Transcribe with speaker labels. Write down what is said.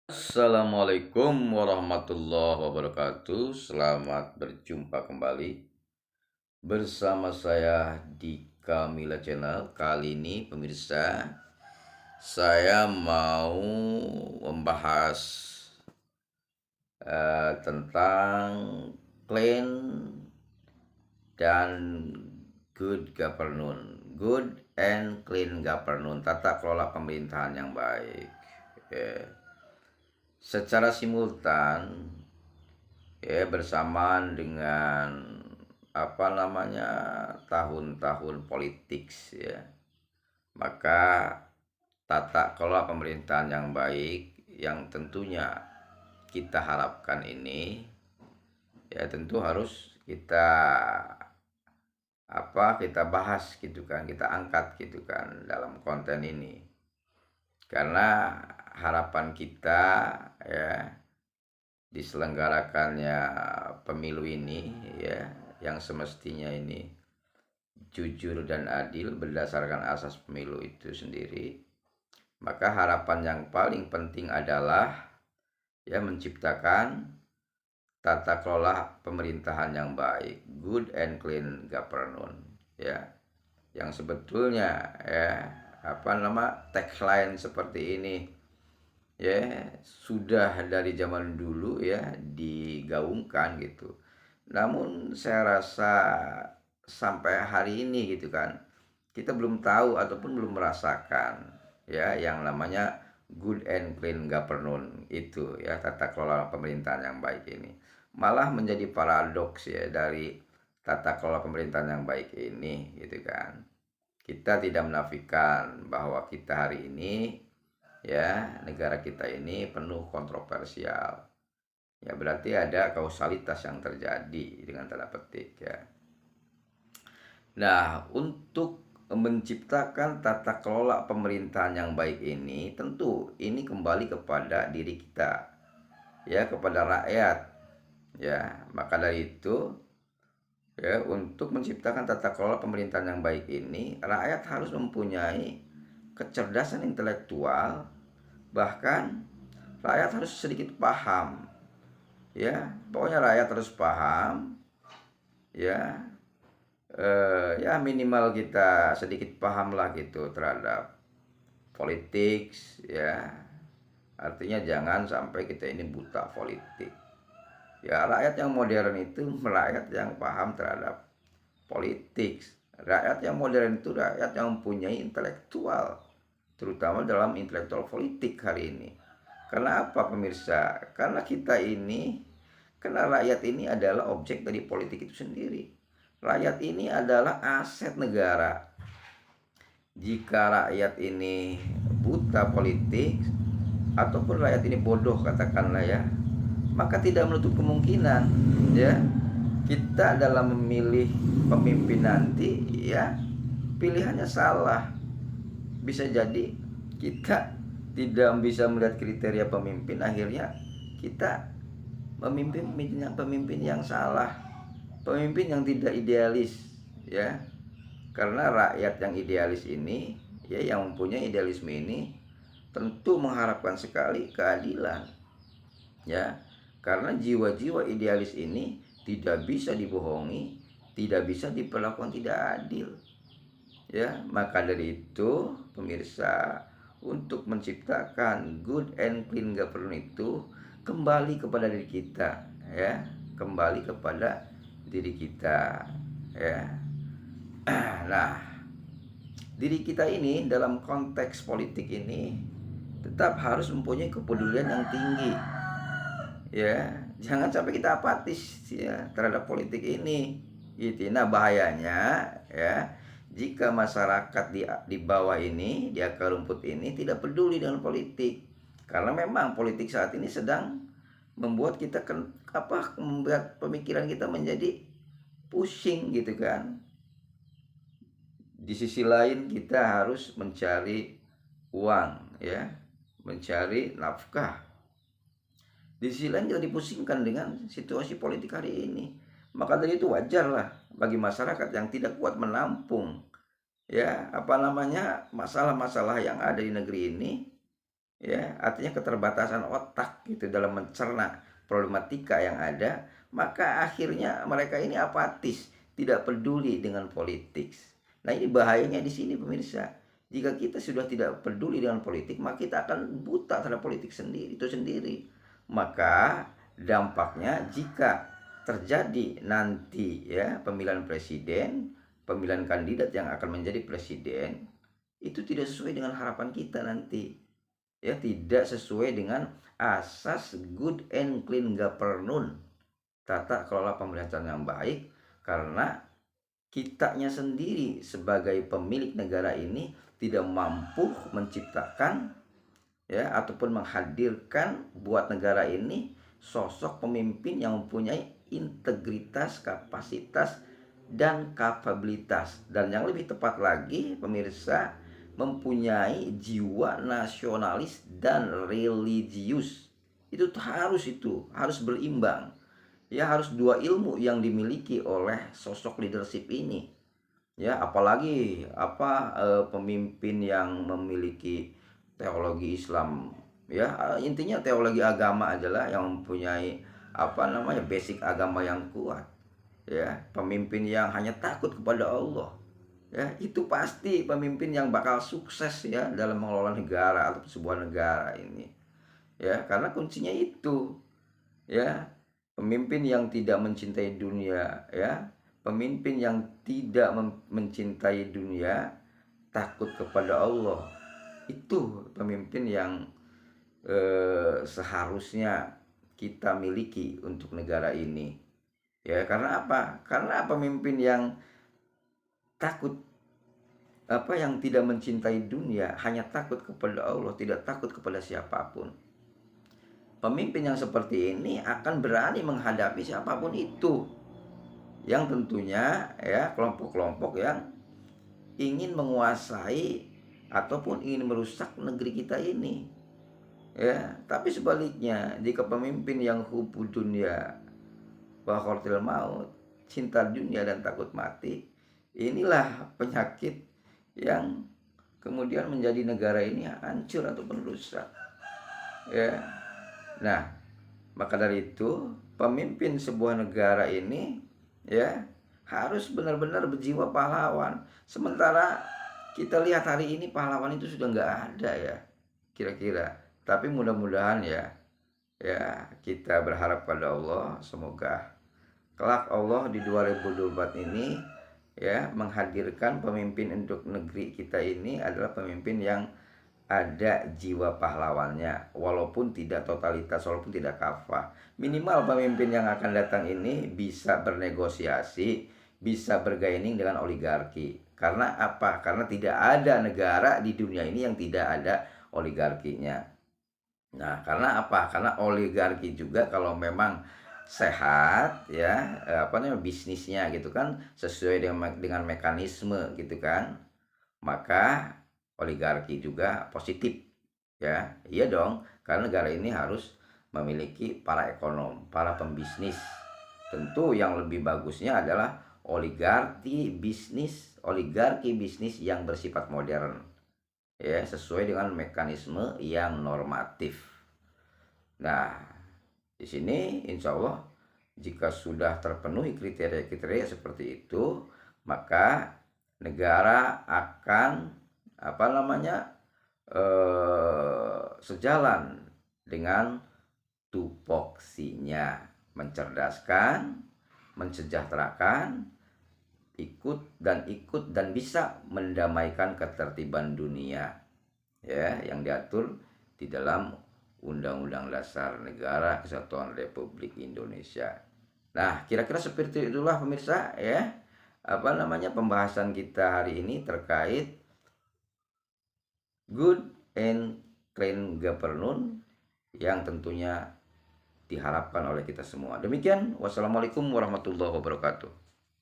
Speaker 1: Assalamualaikum warahmatullahi wabarakatuh. Selamat berjumpa kembali bersama saya di Kamila Channel. Kali ini pemirsa, saya mau membahas tentang clean dan good governance. Good and clean governance, tata kelola pemerintahan yang baik. Secara simultan bersamaan dengan tahun-tahun politik maka tata kelola pemerintahan yang baik yang tentunya kita harapkan ini tentu harus kita bahas gitu kan, kita angkat gitu kan dalam konten ini, karena harapan kita diselenggarakannya pemilu ini yang semestinya ini jujur dan adil berdasarkan asas pemilu itu sendiri. Maka harapan yang paling penting adalah menciptakan tata kelola pemerintahan yang baik, good and clean governance yang sebetulnya tagline seperti ini sudah dari zaman dulu digaungkan gitu. Namun saya rasa sampai hari ini gitu kan, kita belum tahu ataupun belum merasakan yang namanya good and clean governance itu tata kelola pemerintahan yang baik ini. Malah menjadi paradoks dari tata kelola pemerintahan yang baik ini gitu kan. Kita tidak menafikan bahwa kita hari ini negara kita ini penuh kontroversial. Berarti ada kausalitas yang terjadi dengan tanda petik Nah, untuk menciptakan tata kelola pemerintahan yang baik ini, tentu ini kembali kepada diri kita kepada rakyat Maka dari itu untuk menciptakan tata kelola pemerintahan yang baik ini, rakyat harus mempunyai kecerdasan intelektual. Bahkan rakyat harus sedikit paham pokoknya rakyat harus paham minimal kita sedikit paham lah gitu terhadap politik artinya jangan sampai kita ini buta politik rakyat yang modern itu rakyat yang paham terhadap politik. Rakyat yang modern itu rakyat yang mempunyai intelektual, terutama dalam intelektual politik hari ini. Karena apa pemirsa? Karena rakyat ini adalah objek dari politik itu sendiri. Rakyat ini adalah aset negara. Jika rakyat ini buta politik ataupun rakyat ini bodoh katakanlah maka tidak menutup kemungkinan kita dalam memilih pemimpin nanti pilihannya salah. Bisa jadi kita tidak bisa melihat kriteria pemimpin, akhirnya kita memimpin pemimpin yang salah, pemimpin yang tidak idealis karena rakyat yang idealis ini yang mempunyai idealisme ini tentu mengharapkan sekali keadilan karena jiwa-jiwa idealis ini tidak bisa dibohongi, tidak bisa diperlakukan tidak adil maka dari itu pemirsa, untuk menciptakan good and clean governance itu kembali kepada diri kita kembali kepada diri kita nah, diri kita ini dalam konteks politik ini tetap harus mempunyai kepedulian yang tinggi jangan sampai kita apatis terhadap politik ini gitu. Nah, bahayanya jika masyarakat di bawah ini, di akar rumput ini tidak peduli dengan politik, karena memang politik saat ini sedang membuat kita membuat pemikiran kita menjadi pusing gitu kan. Di sisi lain kita harus mencari uang mencari nafkah. Di sisi lain kita dipusingkan dengan situasi politik hari ini. Maka dari itu wajarlah bagi masyarakat yang tidak kuat menampung masalah-masalah yang ada di negeri ini ya, artinya keterbatasan otak gitu dalam mencerna problematika yang ada, maka akhirnya mereka ini apatis, tidak peduli dengan politik. Nah, ini bahayanya di sini pemirsa. Jika kita sudah tidak peduli dengan politik, maka kita akan buta terhadap politik sendiri itu sendiri. Maka dampaknya jika terjadi nanti ya pemilihan presiden, pemilihan kandidat yang akan menjadi presiden, itu tidak sesuai dengan harapan kita nanti, ya, tidak sesuai dengan asas good and clean governance, tata kelola pemerintahan yang baik, karena kitanya sendiri sebagai pemilik negara ini tidak mampu menciptakan ya ataupun menghadirkan buat negara ini sosok pemimpin yang mempunyai integritas, kapasitas, dan kapabilitas, dan yang lebih tepat lagi pemirsa, mempunyai jiwa nasionalis dan religius. Itu harus berimbang, ya, harus dua ilmu yang dimiliki oleh sosok leadership ini, ya, apalagi pemimpin yang memiliki teologi Islam, ya, intinya teologi agama aja lah, yang mempunyai basic agama yang kuat, ya, pemimpin yang hanya takut kepada Allah, ya, itu pasti pemimpin yang bakal sukses ya dalam mengelola negara atau sebuah negara ini, ya, karena kuncinya itu, ya, pemimpin yang tidak mencintai dunia, ya, pemimpin yang tidak mencintai dunia, takut kepada Allah, itu pemimpin yang seharusnya kita miliki untuk negara ini, ya, karena apa? Karena pemimpin yang takut yang tidak mencintai dunia, hanya takut kepada Allah, tidak takut kepada siapapun. Pemimpin yang seperti ini akan berani menghadapi siapapun itu, yang tentunya ya kelompok-kelompok yang ingin menguasai ataupun ingin merusak negeri kita ini, ya. Tapi sebaliknya, jika pemimpin yang hubbu dunia wa khawfatil maut, cinta dunia dan takut mati, inilah penyakit yang kemudian menjadi negara ini hancur ataupun rusak, ya. Nah, maka dari itu pemimpin sebuah negara ini ya harus benar-benar berjiwa pahlawan. Sementara kita lihat hari ini pahlawan itu sudah nggak ada ya kira-kira. Tapi mudah-mudahan ya kita berharap pada Allah, semoga kelak Allah di 2024 ini ya menghadirkan pemimpin untuk negeri kita ini adalah pemimpin yang ada jiwa pahlawannya, walaupun tidak totalitas, walaupun tidak kafah. Minimal pemimpin yang akan datang ini bisa bernegosiasi, bisa bergaining dengan oligarki. Karena apa? Karena tidak ada negara di dunia ini yang tidak ada oligarkinya. Nah, karena apa? Karena oligarki juga kalau memang sehat ya, bisnisnya gitu kan, sesuai dengan mekanisme gitu kan, maka oligarki juga positif, ya. Iya dong, karena negara ini harus memiliki para ekonom, para pembisnis. Tentu yang lebih bagusnya adalah oligarki bisnis yang bersifat modern, ya, sesuai dengan mekanisme yang normatif. Nah, di sini insya Allah jika sudah terpenuhi kriteria-kriteria seperti itu, maka negara akan sejalan dengan tupoksinya, mencerdaskan, mensejahterakan, ikut dan bisa mendamaikan ketertiban dunia, ya, yang diatur di dalam Undang-Undang Dasar Negara Kesatuan Republik Indonesia. Nah, kira-kira seperti itulah pemirsa ya pembahasan kita hari ini terkait good and clean governance yang tentunya diharapkan oleh kita semua. Demikian, wassalamualaikum warahmatullahi wabarakatuh.